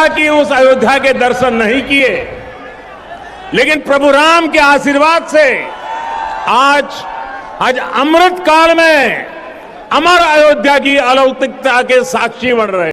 की उस अयोध्या के दर्शन नहीं किए, लेकिन प्रभु राम के आशीर्वाद से आज अमृत काल में अमर अयोध्या की अलौकिकता के साक्षी बन रहे हैं।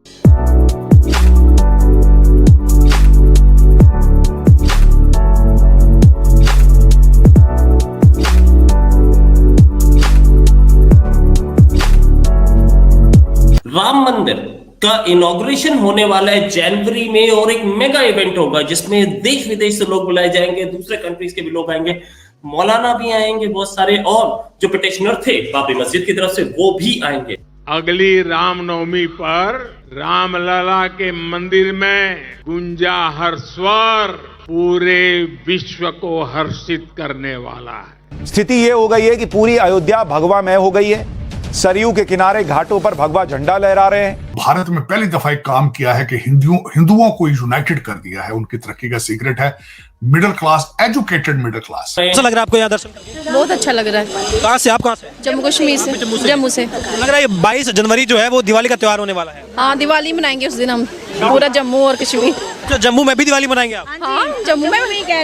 राम मंदिर का इनॉग्रेशन होने वाला है जनवरी में और एक मेगा इवेंट होगा जिसमें देश विदेश से लोग बुलाए जाएंगे, दूसरे कंट्रीज के भी लोग आएंगे, मौलाना भी आएंगे बहुत सारे, और जो पिटिशनर थे बाबरी मस्जिद की तरफ से वो भी आएंगे। अगली रामनवमी पर रामलला के मंदिर में गुंजा हर स्वर पूरे विश्व को हर्षित करने वाला है। स्थिति ये हो गई है कि पूरी अयोध्या भगवामय हो गई है। सरयू के किनारे घाटों पर भगवा झंडा लहरा रहे हैं। भारत में पहली दफा एक काम किया है कि हिंदुओं को यूनाइटेड कर दिया है। उनकी तरक्की का सीक्रेट है middle class, educated middle class. कैसा लग रहा है आपको यहाँ दर्शन करके? बहुत अच्छा लग रहा है। कहाँ से आप? कहाँ से? जम्मू कश्मीर से। जम्मू से लग रहा है 22 जनवरी जो है वो दिवाली का त्योहार होने वाला है। हाँ, दिवाली मनाएंगे उस दिन हम पूरा जम्मू और कश्मीर। तो जम्मू में भी दिवाली मनाएंगे आप? हाँ, जम्मू में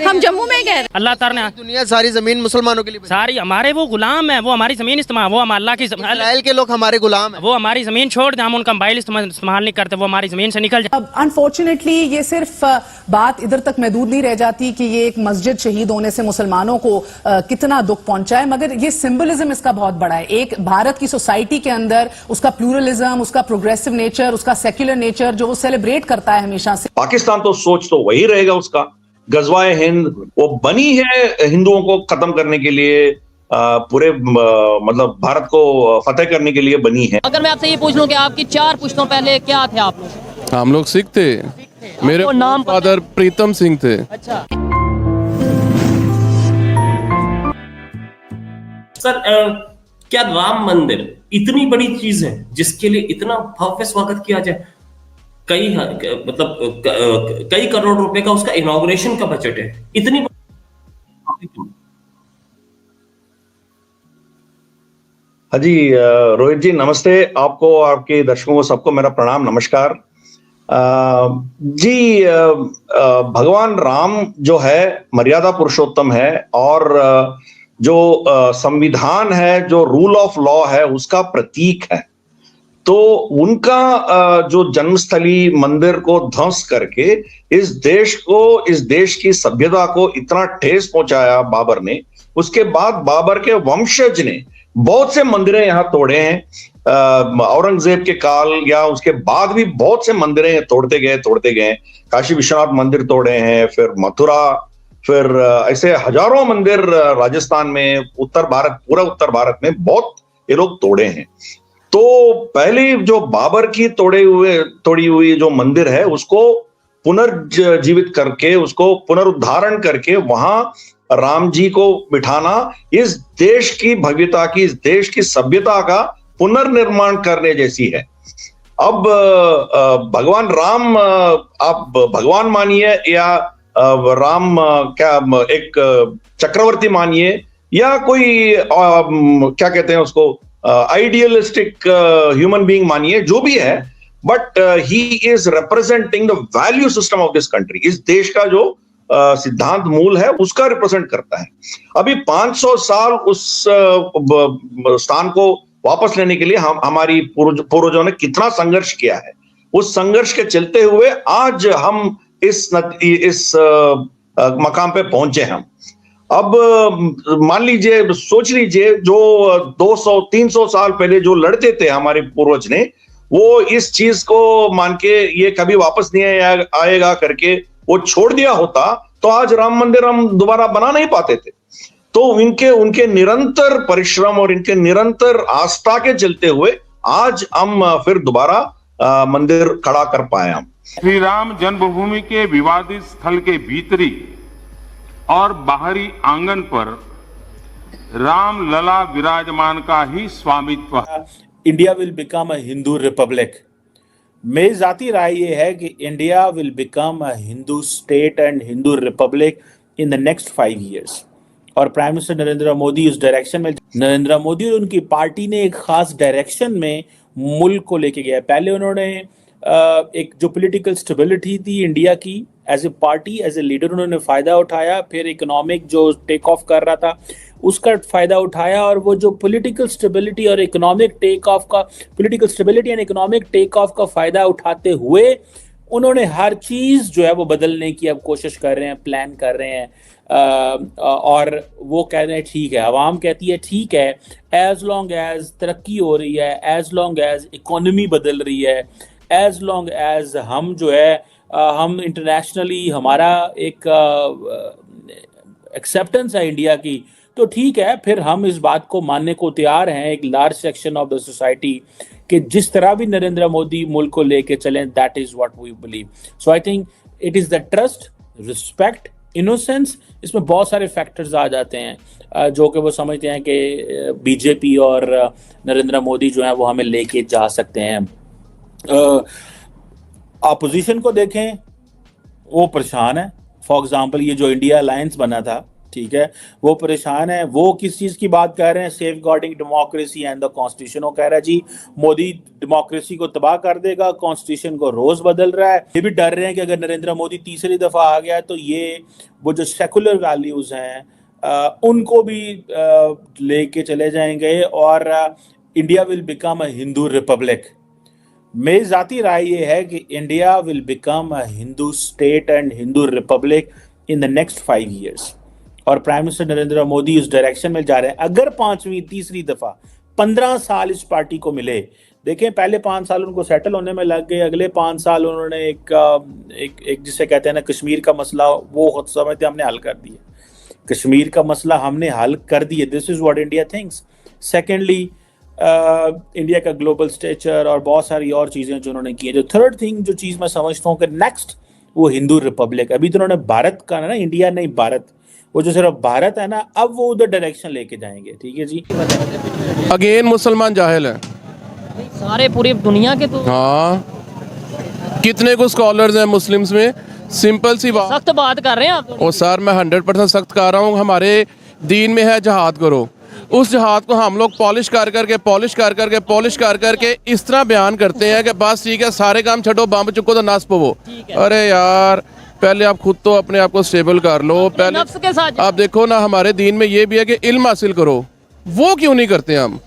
हम जम्मू में कह रहे हैं। अल्लाह ताला ने दुनिया सारी जमीन मुसलमानों के लिए सारी हमारे वो गुलाम है, वो हमारी जमीन इस्तेमाल, वो हम अल्लाह की इस्राइल के लोग हमारे गुलाम है। वो हमारी जमीन छोड़ दें, हम उनका मोबाइल इस्तेमाल नहीं करते, वो हमारी जमीन से निकल जाए। अनफॉर्चुनेटली ये सिर्फ बात इधर तक महदूद नहीं रह जाती कि ये एक मस्जिद शहीद होने से मुसलमानों को कितना दुख पहुंचा है, मगर ये सिंबलिज्म इसका बहुत बड़ा है। एक भारत की सोसाइटी के अंदर उसका प्लूरलिज्म, उसका प्रोग्रेसिव नेचर, उसका सेक्युलर नेचर जो वो सेलिब्रेट करता है हमेशा से। पाकिस्तान तो सोच तो वही रहेगा उसका, गजवाए हिंद वो बनी है हिंदुओं को खत्म करने के लिए, पूरे मतलब भारत को फतेह करने के लिए बनी है। अगर मैं आपसे ये पूछ लूं कि आपकी 4 पुश्तों पहले क्या थे आप लोग? हम लोग सिख थे। मेरे नाम फादर प्रीतम सिंह थे। अच्छा सर, क्या राम मंदिर इतनी बड़ी चीज है जिसके लिए इतना भव्य स्वागत किया जाए? कई करोड़ रुपए का उसका इनॉग्रेशन का बजट है, इतनी हाँ जी, रोहित जी नमस्ते। आपको, आपके दर्शकों को सबको मेरा प्रणाम, नमस्कार। जी, भगवान राम जो है मर्यादा पुरुषोत्तम है और जो संविधान है, जो रूल ऑफ लॉ है, उसका प्रतीक है। तो उनका जो जन्मस्थली मंदिर को ध्वंस करके इस देश को, इस देश की सभ्यता को इतना ठेस पहुंचाया बाबर ने, उसके बाद बाबर के वंशज ने बहुत से मंदिरें यहाँ तोड़े हैं। औरंगजेब के काल या उसके बाद भी बहुत से मंदिरें तोड़ते गए। काशी विश्वनाथ मंदिर तोड़े हैं, फिर मथुरा, फिर ऐसे हजारों मंदिर राजस्थान में, पूरा उत्तर भारत में बहुत ये लोग तोड़े हैं। तो पहले जो बाबर की तोड़ी हुई जो मंदिर है उसको पुनर्जीवित करके, उसको पुनरुद्धारण करके वहां राम जी को बिठाना इस देश की भव्यता की, इस देश की सभ्यता का पुनर्निर्माण करने जैसी है। अब भगवान राम आप भगवान मानिए या राम क्या एक चक्रवर्ती मानिए या कोई क्या कहते हैं उसको आइडियलिस्टिक ह्यूमन बीइंग मानिए, जो भी है, but he is representing the value system of this country. इस देश का जो सिद्धांत मूल है उसका रिप्रेजेंट करता है। अभी 500 साल उस स्थान को वापस लेने के लिए हमारी पूर्वजों ने कितना संघर्ष किया है। उस संघर्ष के चलते हुए आज हम इस मकाम पे पहुंचे हम। अब मान लीजिए, सोच लीजिए, जो 200-300 साल पहले जो लड़ते थे हमारे पूर्वज ने, वो इस चीज को मान के ये कभी वापस नहीं आएगा करके वो छोड़ दिया होता तो आज राम मंदिर हम दोबारा बना नहीं पाते थे। तो उनके निरंतर परिश्रम और इनके निरंतर आस्था के चलते हुए आज हम फिर दोबारा मंदिर खड़ा कर पाए हम। श्री राम जन्मभूमि के विवादित स्थल के भीतरी और बाहरी आंगन पर राम लला विराजमान का ही स्वामित्व है। India will become a Hindu Republic. मेरी जाती राय ये है कि India will become a Hindu state and Hindu Republic in the next 5 years। और प्राइम मिनिस्टर नरेंद्र मोदी उस डायरेक्शन में, नरेंद्र मोदी और उनकी पार्टी ने एक खास डायरेक्शन में मुल्क को लेके गया। पहले उन्होंने एक जो पॉलिटिकल स्टेबिलिटी थी इंडिया की as a party as a leader उन्होंने फायदा उठाया, फिर इकोनॉमिक जो टेक ऑफ कर रहा था उसका फायदा उठाया, और वो जो पॉलिटिकल स्टेबिलिटी और इकोनॉमिक टेक ऑफ का political stability and economic take off का फायदा उठाते हुए उन्होंने हर चीज जो है वो बदलने की अब कोशिश कर रहे हैं, प्लान कर रहे हैं, और वो कह रहे हैं ठीक है, आवाम कहती है ठीक है, एज लॉन्ग एज तरक्की हो रही है, एज लॉन्ग एज इकोनॉमी बदल रही है, एज लॉन्ग एज हम जो है हम इंटरनेशनली हमारा एक एक्सेप्टेंस है इंडिया की, तो ठीक है, फिर हम इस बात को मानने को तैयार हैं एक large section of the society कि जिस तरह भी नरेंद्र मोदी मुल्क को लेके चलें, that is what we believe. So I think it is the trust, respect, innocence, इसमें बहुत सारे फैक्टर्स आ जाते हैं जो कि वो समझते हैं कि बीजेपी और नरेंद्र मोदी जो है वो हमें लेके जा सकते हैं। अपोजिशन को देखें, वो परेशान है। फॉर एग्जांपल ये जो इंडिया अलायंस बना था, ठीक है, वो परेशान है। वो किस चीज की बात कर रहे हैं? Safeguarding democracy and the constitution. वो कह रहा है जी मोदी डेमोक्रेसी को तबाह कर देगा, कॉन्स्टिट्यूशन को रोज बदल रहा है। ये भी डर रहे हैं कि अगर नरेंद्र मोदी तीसरी दफा आ गया तो ये वो जो सेकुलर वैल्यूज हैं उनको भी लेके चले जाएंगे और India will become a Hindu Republic. मेरी जाती राय ये है कि India will become a Hindu state and Hindu Republic in the next 5 years। और प्राइम मिनिस्टर नरेंद्र मोदी उस डायरेक्शन में जा रहे हैं। अगर तीसरी दफा 15 साल इस पार्टी को मिले, देखें पहले 5 साल उनको सेटल होने में लग गए, अगले 5 साल उन्होंने एक जिसे कहते हैं ना कश्मीर का मसला, वो समझते हमने हल कर दिया। कश्मीर का मसला हमने हल कर दिया। This is what India thinks. Secondly India का ग्लोबल स्टेचर और बहुत सारी और चीजें जो उन्होंने की है। जो थर्ड थिंग जो चीज मैं समझता हूँ कि नेक्स्ट वो हिंदू रिपब्लिक। अभी तो उन्होंने भारत का ना, इंडिया नहीं भारत, वो जो सिर्फ भारत है ना, अब वो उधर डायरेक्शन लेके जाएंगे। ठीक है जी। अगेन मुसलमान जाहिल है सारे पूरी दुनिया के। तो हाँ, कितने को स्कॉलर्स हैं मुस्लिम्स में। सिंपल सी बात, सख्त बात कर रहे हैं आप। और सर मैं 100% सख्त कर रहा हूँ। हमारे दीन में है जहाद करो, उस जहाद को हम लोग पॉलिश कर करके इस तरह बयान करते हैं कि बस ठीक है, सारे काम छो, बम चुको तो नस पवो। अरे यार पहले आप खुद तो अपने आप को स्टेबल कर लो। पहले आप देखो ना, हमारे दीन में ये भी है कि इल्म हासिल करो। वो क्यों नहीं करते हम?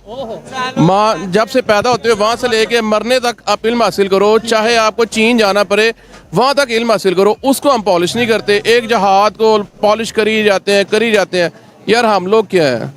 माँ जब से पैदा होते हो वहां से लेके मरने तक आप इल्म हासिल करो, चाहे आपको चीन जाना पड़े वहां तक इल्म हासिल करो। उसको हम पॉलिश नहीं करते, एक जहाद को पॉलिश करी जाते हैं। यार हम लोग क्या है,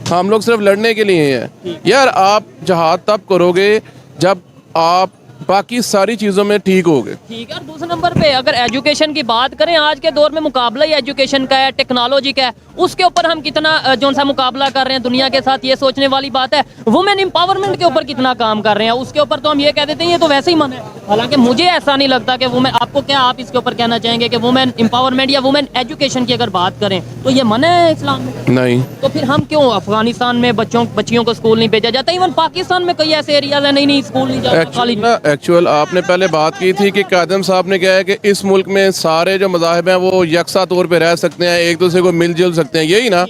हम लोग सिर्फ लड़ने के लिए हैं। यार आप जहाद तब करोगे जब आप बाकी सारी चीजों में ठीक हो गए। ठीक है। और दूसरे नंबर पे अगर एजुकेशन की बात करें, आज के दौर में मुकाबला ही एजुकेशन का है, टेक्नोलॉजी का है, उसके ऊपर हम कितना जो सा मुकाबला कर रहे हैं दुनिया के साथ, ये सोचने वाली बात है। वुमेन एम्पावरमेंट के ऊपर कितना काम कर रहे हैं, उसके ऊपर तो हम ये कह देते हैं ये तो वैसे ही मन है। हालांकि मुझे ऐसा नहीं लगता कि वुमेन, आपको क्या, आप इसके ऊपर कहना चाहेंगे कि वुमेन एम्पावरमेंट या वुमेन एजुकेशन की अगर बात करें तो ये मन है इस्लाम में? नहीं। तो फिर हम क्यों अफगानिस्तान में बच्चियों को स्कूल नहीं भेजा जाता? इवन पाकिस्तान में कई ऐसे एरियाज है नहीं स्कूल नहीं जाता। एक्चुअल आपने पहले बात की थी कि कादम साहब ने कहा है कि इस मुल्क में सारे जो मज़ाहिब हैं वो यकसा तौर पे रह सकते हैं, एक दूसरे को मिलजुल सकते हैं, यही ना।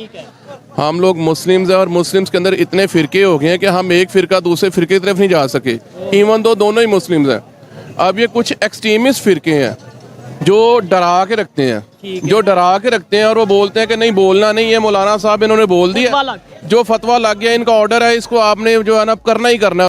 हम लोग मुस्लिम्स हैं और मुस्लिम्स के अंदर इतने फिरके हो गए हैं कि हम एक फिरका दूसरे फिरके की तरफ नहीं जा सके, इवन दो दोनों ही मुस्लिम्स हैं। अब ये कुछ एक्सट्रीमिस्ट फिरके हैं जो डरा के रखते हैं, और वो बोलते हैं कि नहीं बोलना नहीं है। मौलाना साहब इन्होंने बोल दिया, जो फतवा लग गया, इनका ऑर्डर है, इसको आपने जो है ना करना ही करना।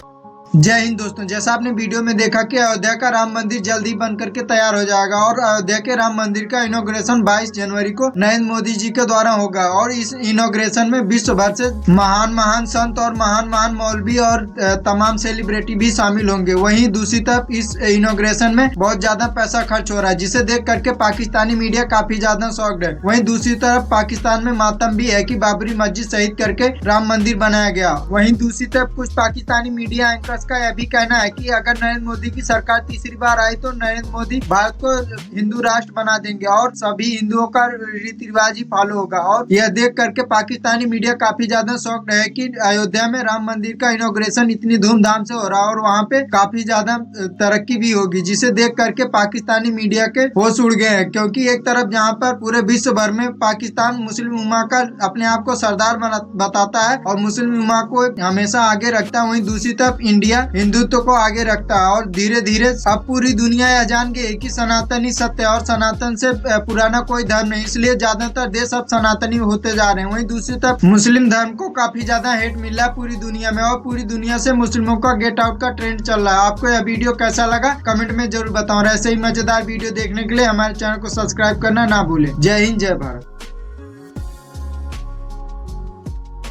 जय हिंद दोस्तों, जैसा आपने वीडियो में देखा कि अयोध्या का राम मंदिर जल्द ही बन करके तैयार हो जाएगा और अयोध्या के राम मंदिर का इनॉग्रेशन 22 जनवरी को नरेंद्र मोदी जी के द्वारा होगा। और इस इनॉग्रेशन में विश्व भर से महान संत और महान मौलवी और तमाम सेलिब्रिटी भी शामिल होंगे। वहीं दूसरी तरफ इस इनॉग्रेशन में बहुत ज्यादा पैसा खर्च हो रहा है, जिसे देख करके पाकिस्तानी मीडिया काफी ज्यादा शॉक्ड है। वहीं दूसरी तरफ पाकिस्तान में मातम भी है कि बाबरी मस्जिद शहीद करके राम मंदिर बनाया गया। वहीं दूसरी तरफ कुछ पाकिस्तानी मीडिया एंकर का यह भी कहना है कि अगर नरेंद्र मोदी की सरकार तीसरी बार आई तो नरेंद्र मोदी भारत को हिंदू राष्ट्र बना देंगे और सभी हिंदुओं का रीति रिवाज ही फॉलो होगा। और यह देख करके पाकिस्तानी मीडिया काफी ज्यादा शॉक्ड है कि अयोध्या में राम मंदिर का इनॉग्रेशन इतनी धूमधाम से हो रहा है और वहाँ पे काफी ज्यादा तरक्की भी होगी, जिसे देख करके पाकिस्तानी मीडिया के होश उड़ गए हैं। क्योंकि एक तरफ जहाँ पर पूरे विश्व भर में पाकिस्तान मुस्लिम उम्मा का अपने आप को सरदार बताता है और मुस्लिम उम्मा को हमेशा आगे रखता है, वहीं दूसरी तरफ इंडिया इंडिया हिंदुत्व को आगे रखता है और धीरे धीरे अब पूरी दुनिया यह जान गई कि सनातन ही सत्य है और सनातन से पुराना कोई धर्म नहीं, इसलिए ज्यादातर देश अब सनातनी होते जा रहे हैं। वहीं दूसरी तरफ मुस्लिम धर्म को काफी ज्यादा हेट मिल रहा है पूरी दुनिया में और पूरी दुनिया से मुस्लिमों का गेट आउट का ट्रेंड चल रहा है। आपको यह वीडियो कैसा लगा कमेंट में जरूर बताओ और ऐसे ही मजेदार वीडियो देखने के लिए हमारे चैनल को सब्सक्राइब करना ना भूलें। जय हिंद, जय भारत।